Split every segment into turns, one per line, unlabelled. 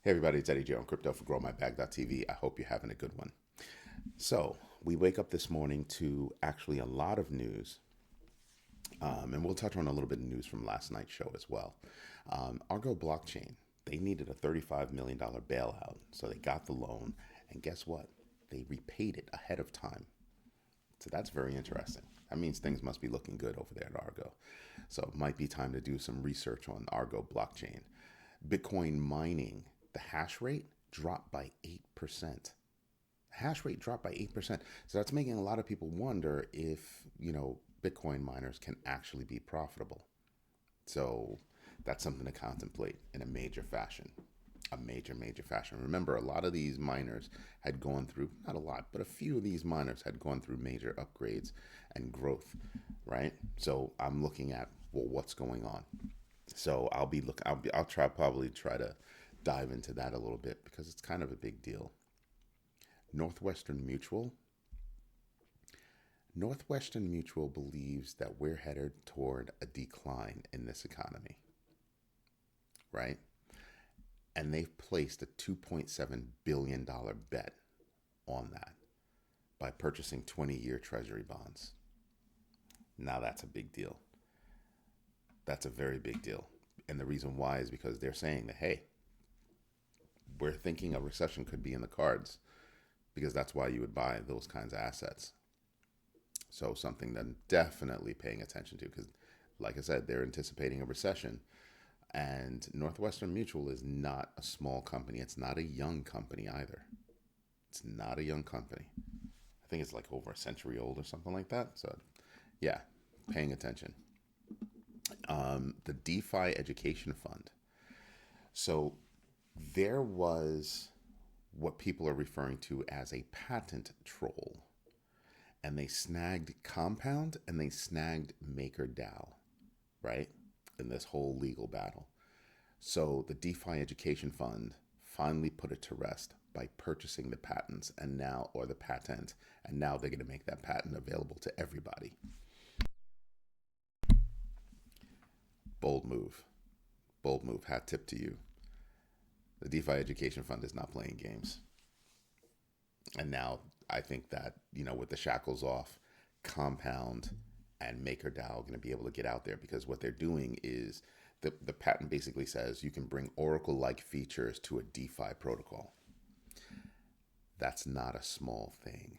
Hey everybody, it's Eddie Joe on Crypto for GrowMyBag.tv. I hope you're having a good one. So we wake up this morning to actually a lot of news, and we'll touch on a little bit of news from last night's show as well. Argo Blockchain, they needed a $35 million bailout, so they got the loan, and guess what? They repaid it ahead of time. So that's very interesting. That means things must be looking good over there at Argo. So it might be time to do some research on Argo Blockchain. Bitcoin mining, the hash rate dropped by 8%. Hash rate dropped by 8%. So that's making a lot of people wonder if, Bitcoin miners can actually be profitable. So that's something to contemplate in a major fashion. A major fashion. Remember, a lot of these miners had gone through, not a lot, but a few of these miners had gone through major upgrades and growth, right? So I'm looking at, well, what's going on? So probably try to dive into that a little bit because it's kind of a big deal. Northwestern Mutual. Northwestern Mutual believes that we're headed toward a decline in this economy, right? And they've placed a $2.7 billion bet on that by purchasing 20-year Treasury bonds. Now that's a big deal. That's a very big deal. And the reason why is because they're saying that, hey, we're thinking a recession could be in the cards, because that's why you would buy those kinds of assets. So something that I'm definitely paying attention to, because like I said, they're anticipating a recession. And Northwestern Mutual is not a small company. It's not a young company either. It's not a young company. I think it's like over a century old or something like that. So yeah, paying attention. The DeFi Education Fund. So there was what people are referring to as a patent troll. And they snagged Compound and they snagged MakerDAO, right? In this whole legal battle. So the DeFi Education Fund finally put it to rest by purchasing the patents or the patent, and now they're going to make that patent available to everybody. Bold move. Bold move. Hat tip to you. The DeFi Education Fund is not playing games. And now I think that, with the shackles off, Compound and MakerDAO are going to be able to get out there, because what they're doing is the patent basically says you can bring Oracle-like features to a DeFi protocol. That's not a small thing.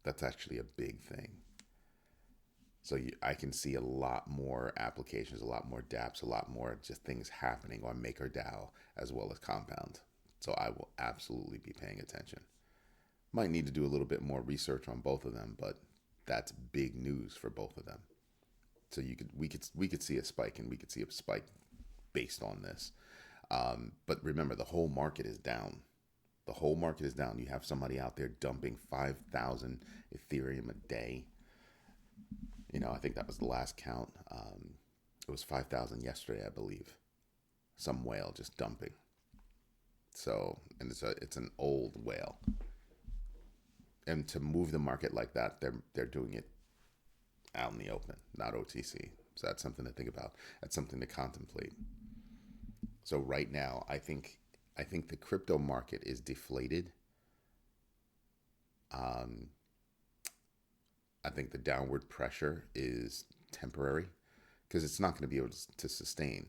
That's actually a big thing. So I can see a lot more applications, a lot more dApps, a lot more just things happening on MakerDAO as well as Compound. So I will absolutely be paying attention. Might need to do a little bit more research on both of them, but that's big news for both of them. So we could see a spike, and we could see a spike based on this. But remember, the whole market is down. The whole market is down. You have somebody out there dumping 5,000 Ethereum a day. I think that was the last count. It was 5,000 yesterday, I believe. Some whale just dumping. So, and it's an old whale. And to move the market like that, they're doing it out in the open, not OTC. So that's something to think about. That's something to contemplate. So right now, I think the crypto market is deflated. I think the downward pressure is temporary, because it's not going to be able to sustain.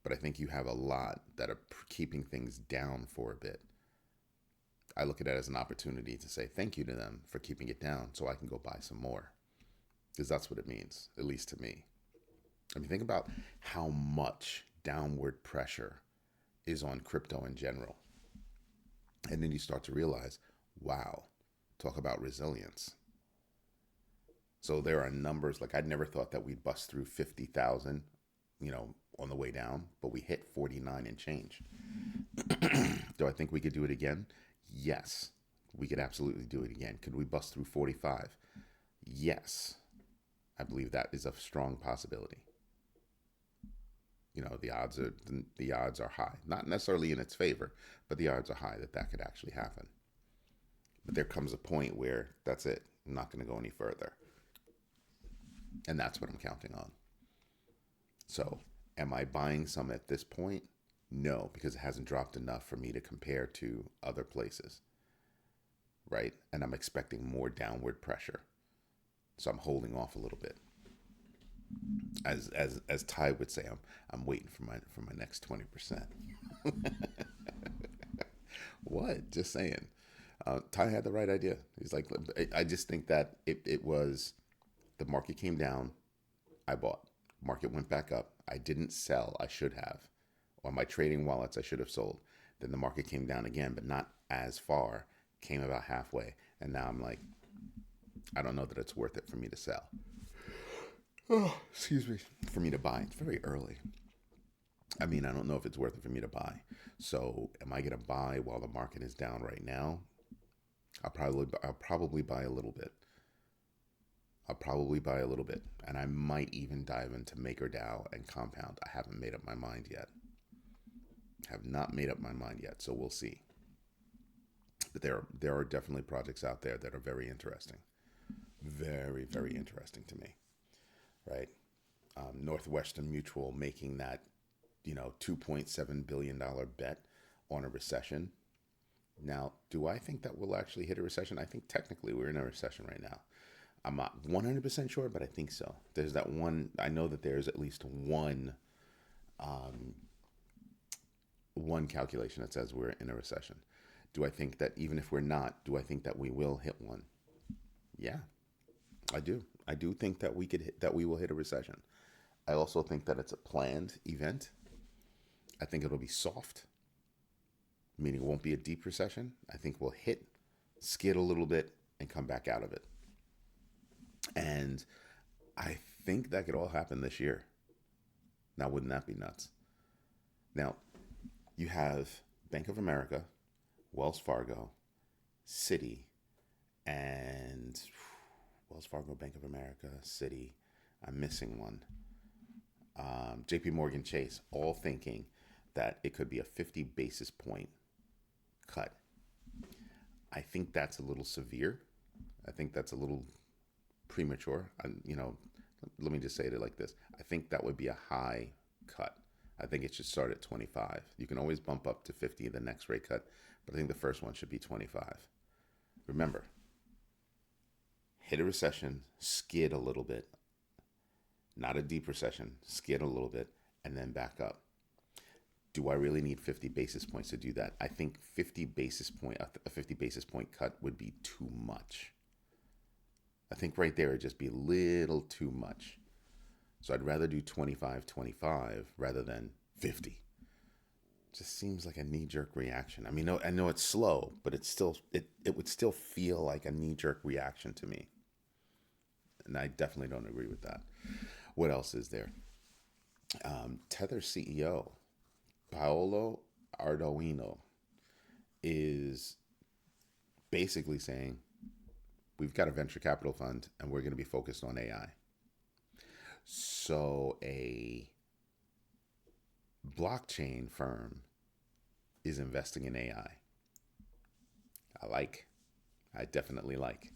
But I think you have a lot that are keeping things down for a bit. I look at it as an opportunity to say thank you to them for keeping it down, so I can go buy some more. Because that's what it means, at least to me. I mean, think about how much downward pressure is on crypto in general. And then you start to realize, wow, talk about resilience. So there are numbers, like I never thought that we'd bust through 50,000, on the way down, but we hit 49 and change. Do I think we could do it again? Yes, we could absolutely do it again. Could we bust through 45? Yes, I believe that is a strong possibility. The odds are high, not necessarily in its favor, but the odds are high that could actually happen. But there comes a point where that's it. I'm not going to go any further. And that's what I'm counting on. So am I buying some at this point? No, because it hasn't dropped enough for me to compare to other places, right? And I'm expecting more downward pressure. So I'm holding off a little bit. As Ty would say, I'm waiting for my next 20%. What? Just saying. Ty had the right idea. He's like, I just think that it was the market came down, I bought. Market went back up. I didn't sell. I should have. On my trading wallets, I should have sold. Then the market came down again, but not as far. Came about halfway. And now I'm like, I don't know that it's worth it for me to sell. Oh, excuse me. For me to buy. It's very early. I mean, I don't know if it's worth it for me to buy. So am I going to buy while the market is down right now? I'll probably buy a little bit. And I might even dive into MakerDAO and Compound. I haven't made up my mind yet. Have not made up my mind yet, so we'll see. But there are definitely projects out there that are very interesting. Very, very interesting to me, right? Northwestern Mutual making that, $2.7 billion bet on a recession. Now, do I think that we'll actually hit a recession? I think technically we're in a recession right now. I'm not 100% sure, but I think so. There's that one, I know that there's at least one calculation that says we're in a recession. Do I think that even if we're not, do I think that we will hit one? Yeah, I do. I do think that we will hit a recession. I also think that it's a planned event. I think it'll be soft, meaning it won't be a deep recession. I think we'll skid a little bit, and come back out of it. And I think that could all happen this year. Now, wouldn't that be nuts? Now, you have Bank of America, Wells Fargo, Citi, and Wells Fargo, Bank of America, Citi. I'm missing one. JP Morgan Chase, all thinking that it could be a 50 basis point cut. I think that's a little severe. I think that's a little premature. Let me just say it like this. I think that would be a high cut. I think it should start at 25. You can always bump up to 50 the next rate cut, but I think the first one should be 25. Remember, hit a recession, skid a little bit. Not a deep recession, skid a little bit, and then back up. Do I really need 50 basis points to do that? I think a 50 basis point cut would be too much. I think right there it'd just be a little too much. So I'd rather do 25 rather than 50. Just seems like a knee-jerk reaction. I mean, I know it's slow, but it would still feel like a knee-jerk reaction to me. And I definitely don't agree with that. What else is there? Tether CEO, Paolo Ardoino, is basically saying, we've got a venture capital fund and we're going to be focused on AI. So a blockchain firm is investing in AI. I definitely like.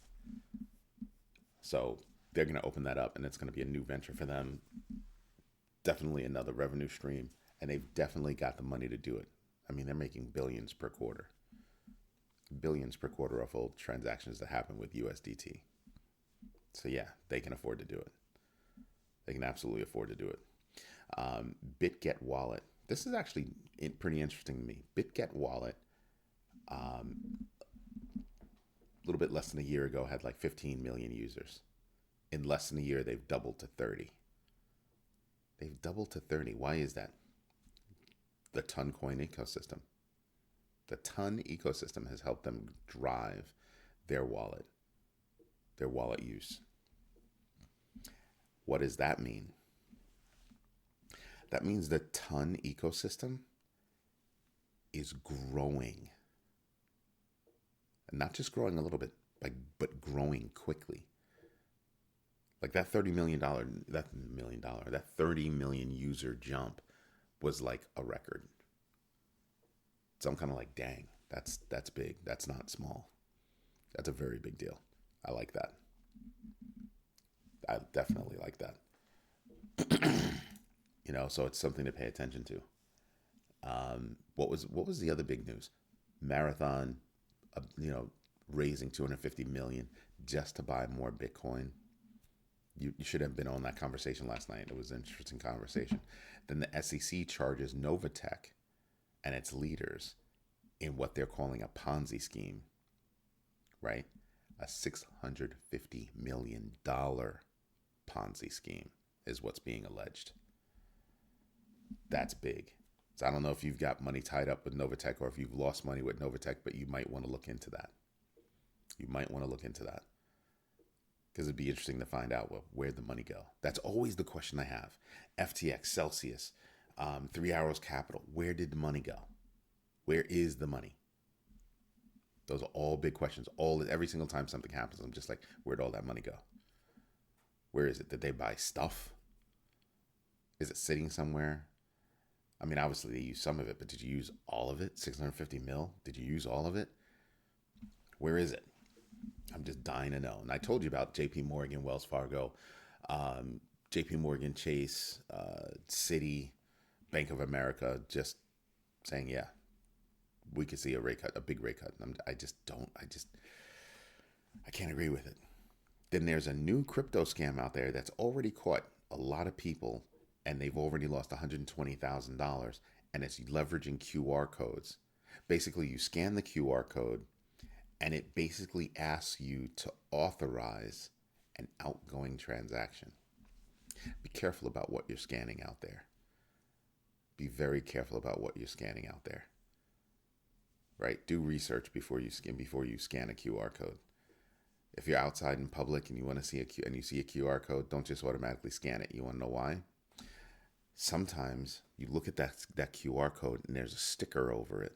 So they're going to open that up and it's going to be a new venture for them. Definitely another revenue stream. And they've definitely got the money to do it. I mean, they're making billions per quarter. Billions per quarter of all transactions that happen with USDT. So yeah, they can afford to do it. They can absolutely afford to do it. BitGet Wallet. This is actually pretty interesting to me. BitGet Wallet, a little bit less than a year ago, had like 15 million users. In less than a year, they've doubled to 30. They've doubled to 30. Why is that? The Toncoin ecosystem. The Ton ecosystem has helped them drive their wallet use. What does that mean? That means the Ton ecosystem is growing. And not just growing a little bit, but growing quickly. Like that $30 million, that 30 million user jump was like a record. So I'm kind of like, dang, that's big. That's not small. That's a very big deal. I like that. I definitely like that. So it's something to pay attention to. What was the other big news? Marathon, raising 250 million just to buy more Bitcoin. You should have been on that conversation last night. It was an interesting conversation. Then the SEC charges Novatech and its leaders in what they're calling a Ponzi scheme, right? A $650 million Ponzi scheme is what's being alleged. That's big. So I don't know if you've got money tied up with Novatech or if you've lost money with Novatech, but you might want to look into that. Because it'd be interesting to find out where'd the money go. That's always the question I have. FTX, Celsius, 3 Arrows Capital. Where did the money go? Where is the money? Those are all big questions. Every single time something happens, I'm just like, where'd all that money go? Where is it? Did they buy stuff? Is it sitting somewhere? I mean, obviously they used some of it, but did you use all of it? 650 mil? Did you use all of it? Where is it? I'm just dying to know. And I told you about JP Morgan, Wells Fargo, JP Morgan Chase, Citi, Bank of America, just saying, yeah, we could see a rate cut, a big rate cut. I can't agree with it. Then there's a new crypto scam out there that's already caught a lot of people and they've already lost $120,000 and it's leveraging QR codes. Basically, you scan the QR code and it basically asks you to authorize an outgoing transaction. Be careful about what you're scanning out there. Be very careful about what you're scanning out there. Right? Do research before you scan a QR code. If you're outside in public and you want to see you see a QR code, don't just automatically scan it. You want to know why? Sometimes you look at that QR code and there's a sticker over it.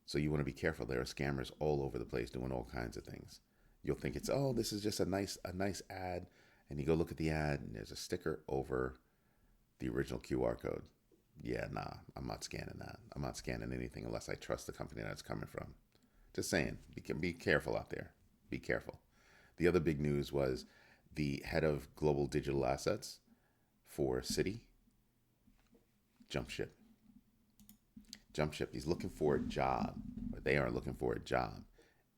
So you want to be careful. There are scammers all over the place doing all kinds of things. You'll think it's, this is just a nice ad. And you go look at the ad and there's a sticker over the original QR code. Yeah, nah, I'm not scanning that. I'm not scanning anything unless I trust the company that it's coming from. Just saying, be careful out there. Be careful. The other big news was the head of global digital assets for Citi jumped ship. He's looking for a job, or they are looking for a job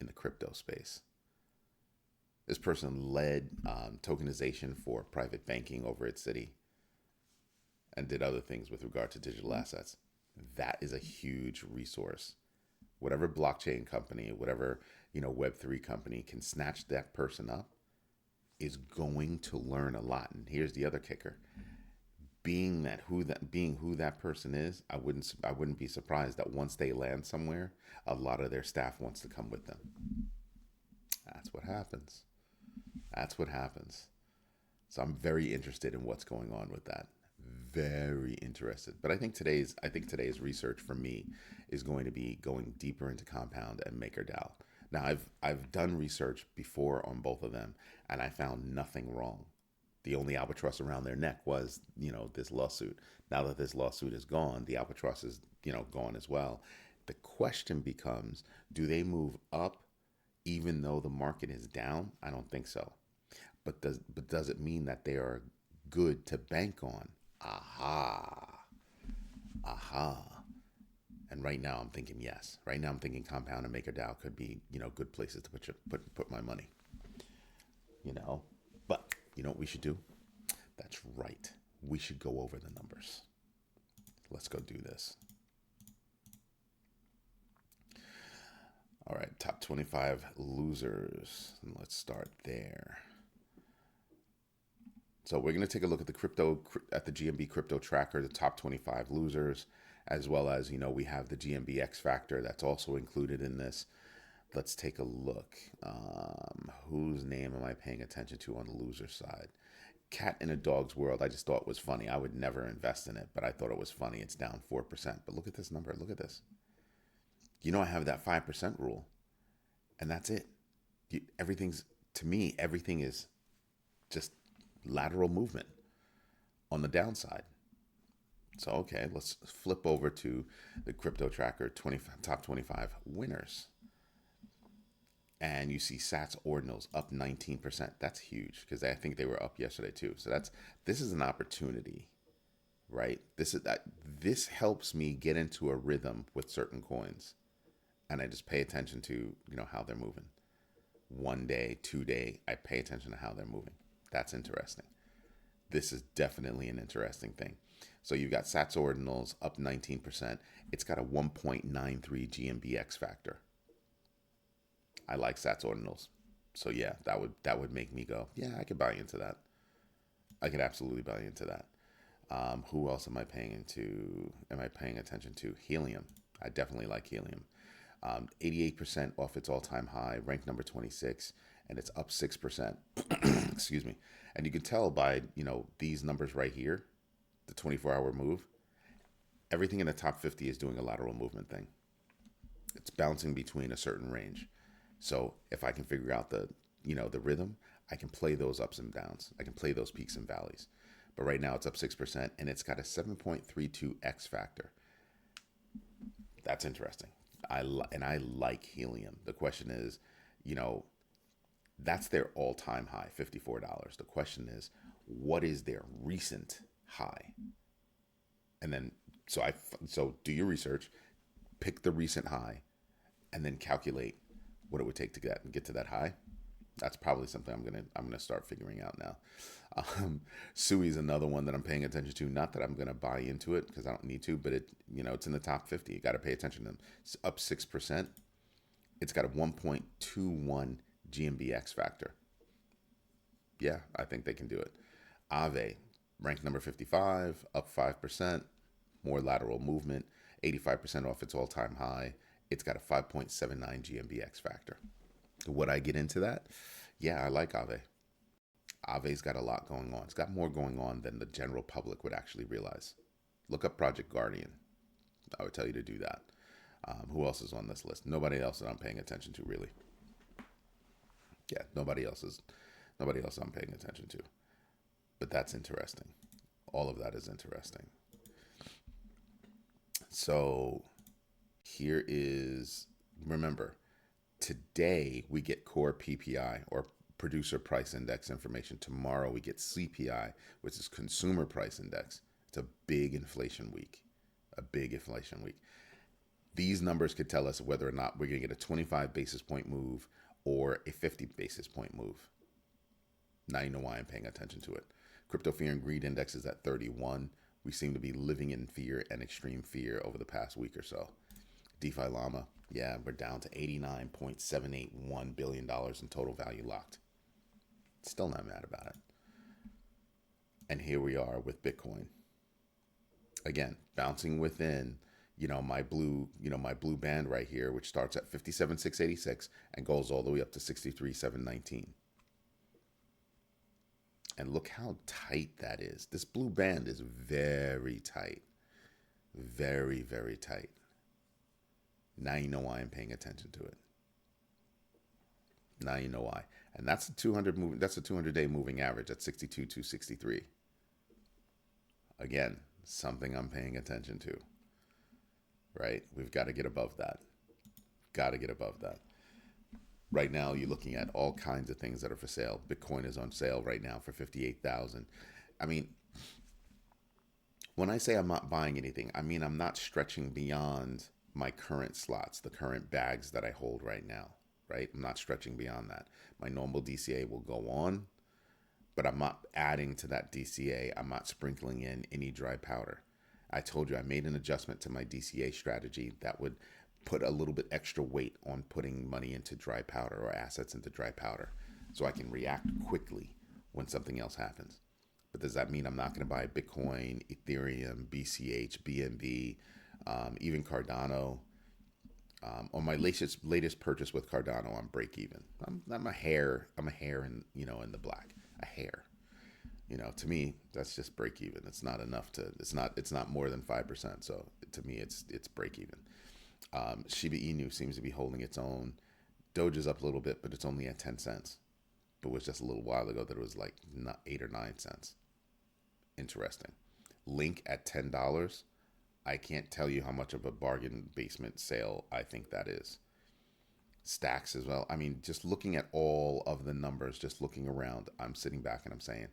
in the crypto space. This person led tokenization for private banking over at Citi and did other things with regard to digital assets. That is a huge resource. Whatever blockchain company, whatever Web3 company can snatch that person up is going to learn a lot. And here's the other kicker. Being who that person is, I wouldn't be surprised that once they land somewhere, a lot of their staff wants to come with them. That's what happens. So I'm very interested in what's going on with that. Very interested. But I think today's research for me is going to be going deeper into Compound and MakerDAO. Now I've done research before on both of them and I found nothing wrong. The only albatross around their neck was, this lawsuit. Now that this lawsuit is gone, the albatross is, gone as well. The question becomes, do they move up even though the market is down? I don't think so. But does it mean that they are good to bank on? Aha. And right now I'm thinking yes. Right now I'm thinking Compound and MakerDAO could be, good places to put my money. But you know what we should do? That's right. We should go over the numbers. Let's go do this. All right, top 25 losers. And let's start there. So we're going to take a look at the GMB crypto tracker, the top 25 losers, as well as, we have the GMB X Factor that's also included in this. Let's take a look. Whose name am I paying attention to on the loser side? Cat in a Dog's World, I just thought was funny. I would never invest in it, but I thought it was funny. It's down 4%. But look at this number. Look at this. I have that 5% rule, and that's it. Everything is just lateral movement on the downside. So, okay, let's flip over to the crypto tracker, top 25 winners. And you see Sats Ordinals up 19%. That's huge because I think they were up yesterday too. So this is an opportunity, right? This helps me get into a rhythm with certain coins, and I just pay attention to, how they're moving. 1 day, 2 day, I pay attention to how they're moving. That's interesting. This is definitely an interesting thing. So you've got Sats Ordinals up 19%. It's got a 1.93 GMBX factor. I like Sats Ordinals. So yeah, that would make me go, yeah, I could buy into that. I could absolutely buy into that. Who else am I paying into? Am I paying attention to? Helium. I definitely like Helium. 88% off its all-time high, ranked number 26, and it's up 6%. Excuse me. And you can tell by, these numbers right here, the 24-hour move, everything in the top 50 is doing a lateral movement thing. It's bouncing between a certain range. So if I can figure out the rhythm, I can play those ups and downs. I can play those peaks and valleys. But right now it's up 6% and it's got a 7.32 X factor. That's interesting. I like Helium. The question is, that's their all-time high, $54. The question is, what is their recent high? And then, so do your research, pick the recent high, and then calculate what it would take to get to that high. That's probably something I'm gonna start figuring out now. Sui is another one that I'm paying attention to. Not that I'm gonna buy into it because I don't need to, but it's in the top 50. You got to pay attention to them. It's up 6%. It's got a 1.21 GMBX factor. Yeah, I think they can do it. Aave, ranked number 55, up 5%. More lateral movement, 85% off its all-time high. It's got a 5.79 GMBX factor. Would I get into that? Yeah, I like Aave. Aave's got a lot going on. It's got more going on than the general public would actually realize. Look up Project Guardian. I would tell you to do that. Who else is on this list? Nobody else that I'm paying attention to, really. Yeah, nobody else I'm paying attention to. But that's interesting. All of that is interesting. So here is, remember, today we get core PPI or producer price index information. Tomorrow we get CPI, which is consumer price index. It's a big inflation week. These numbers could tell us whether or not we're going to get a 25 basis point move or a 50 basis point move. Now you know why I'm paying attention to it. Crypto fear and greed index is at 31. We seem to be living in fear and extreme fear over the past week or so. DeFi Llama, yeah, we're down to $89.781 billion in total value locked. Still not mad about it. And here we are with Bitcoin. Again, bouncing within, my blue band right here, which starts at 57,686 and goes all the way up to 63,719. And look how tight that is. This blue band is very tight. Very, very tight. Now you know why I'm paying attention to it. Now you know why. And that's a 200-day moving average at 62,263. Again, something I'm paying attention to. Right? We've got to get above that. Right now, you're looking at all kinds of things that are for sale. Bitcoin is on sale right now for 58,000. I mean, when I say I'm not buying anything, I mean I'm not stretching beyond my current slots, the current bags that I hold right now, right? I'm not stretching beyond that. My normal DCA will go on, but I'm not adding to that DCA. I'm not sprinkling in any dry powder. I told you I made an adjustment to my DCA strategy that would put a little bit extra weight on putting money into dry powder or assets into dry powder so I can react quickly when something else happens. But does that mean I'm not going to buy Bitcoin, Ethereum, BCH, BNB, even Cardano? On my latest purchase with Cardano, I'm break even. I'm a hair in in the black, a hair. To me, that's just break even. It's not enough it's not more than 5%. So to me, it's break even. Shiba Inu seems to be holding its own. Doge is up a little bit, but it's only at 10 cents. But it was just a little while ago that it was like 8 or 9 cents. Interesting. Link at $10. I can't tell you how much of a bargain basement sale I think that is. Stacks as well. I mean, just looking at all of the numbers, just looking around, I'm sitting back and I'm saying,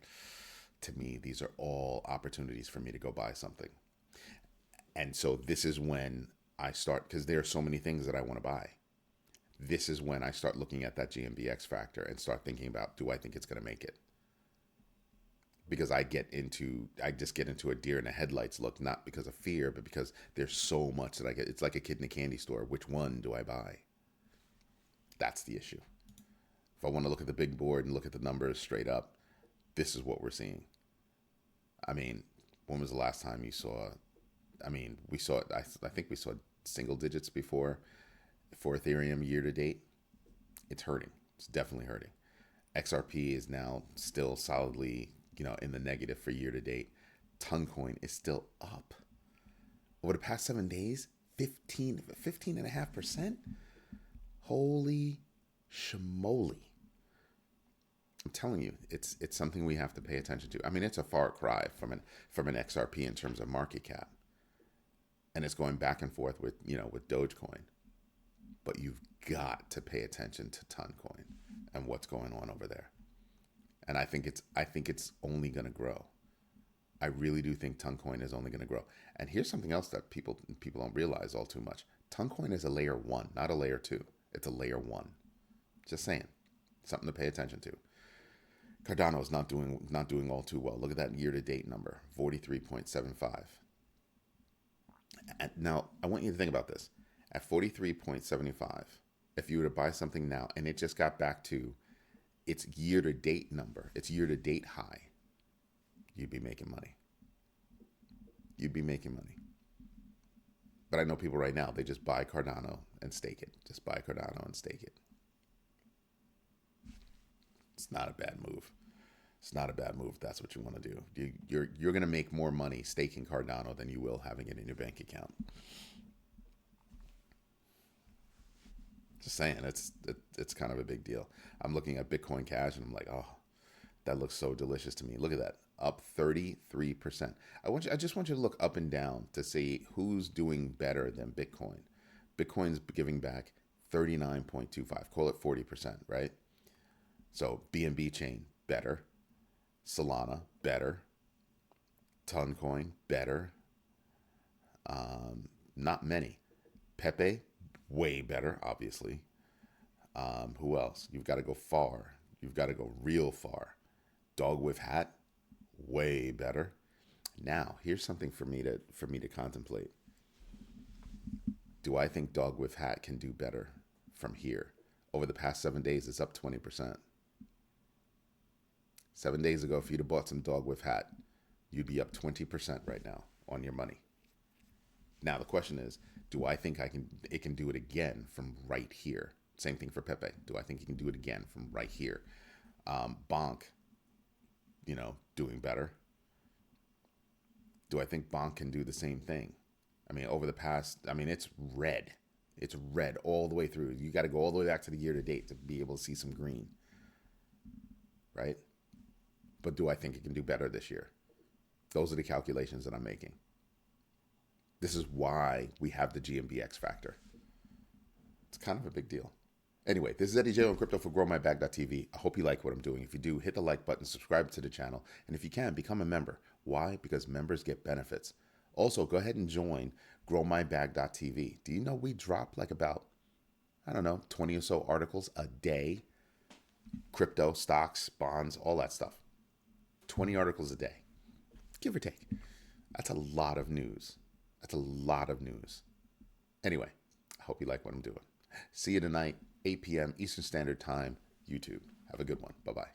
to me, these are all opportunities for me to go buy something. And so this is when I start, because there are so many things that I want to buy. This is when I start looking at that GMBX factor and start thinking about, do I think it's going to make it? Because I just get into a deer in the headlights look, not because of fear, but because there's so much that I get. It's like a kid in a candy store. Which one do I buy? That's the issue. If I want to look at the big board and look at the numbers straight up, this is what we're seeing. I mean, when was the last time you saw? I mean, we saw it. I think we saw single digits before for Ethereum year to date. It's hurting. It's definitely hurting. XRP is now still solidly, in the negative for year to date. Toncoin is still up. Over the past 7 days, 15.5%. Holy schmoly. I'm telling you, it's something we have to pay attention to. I mean, it's a far cry from an XRP in terms of market cap. And it's going back and forth with Dogecoin. But you've got to pay attention to Toncoin and what's going on over there. And I think it's only going to grow. I really do think Toncoin is only going to grow. And here's something else that people don't realize all too much. Toncoin is a layer 1, not a layer 2. It's a layer 1. Just saying. Something to pay attention to. Cardano is not doing all too well. Look at that year-to-date number, 43.75. And now, I want you to think about this. At 43.75, if you were to buy something now, and it just got back to its year-to-date number, its year-to-date high, you'd be making money. You'd be making money. But I know people right now, they just buy Cardano and stake it. Just buy Cardano and stake it. It's not a bad move. It's not a bad move if that's what you want to do. You're going to make more money staking Cardano than you will having it in your bank account. Just saying, it's kind of a big deal. I'm looking at Bitcoin Cash and I'm like, oh, that looks so delicious to me. Look at that, up 33%. I just want you to look up and down to see who's doing better than Bitcoin. Bitcoin's giving back 39.25. Call it 40%, right? So BNB chain better, Solana better, Toncoin better. Not many. Pepe way better, obviously. Who else? You've got to go far. You've got to go real far. Dog with hat, way better. Now, here's something for me to contemplate. Do I think Dog with hat can do better from here? Over the past 7 days, it's up 20%. 7 days ago, if you'd have bought some Dog with hat, you'd be up 20% right now on your money. Now, the question is, do I think it can do it again from right here? Same thing for Pepe. Do I think he can do it again from right here? Bonk, doing better. Do I think Bonk can do the same thing? I mean, over the past, it's red. It's red all the way through. You got to go all the way back to the year to date to be able to see some green, right? But do I think it can do better this year? Those are the calculations that I'm making. This is why we have the GMBX factor. It's kind of a big deal. Anyway, this is Eddie J on Crypto for GrowMyBag.tv. I hope you like what I'm doing. If you do, hit the like button, subscribe to the channel, and if you can, become a member. Why? Because members get benefits. Also, go ahead and join GrowMyBag.tv. Do you know we drop like about, 20 or so articles a day? Crypto, stocks, bonds, all that stuff. 20 articles a day, give or take. That's a lot of news. That's a lot of news. Anyway, I hope you like what I'm doing. See you tonight, 8 p.m. Eastern Standard Time, YouTube. Have a good one. Bye-bye.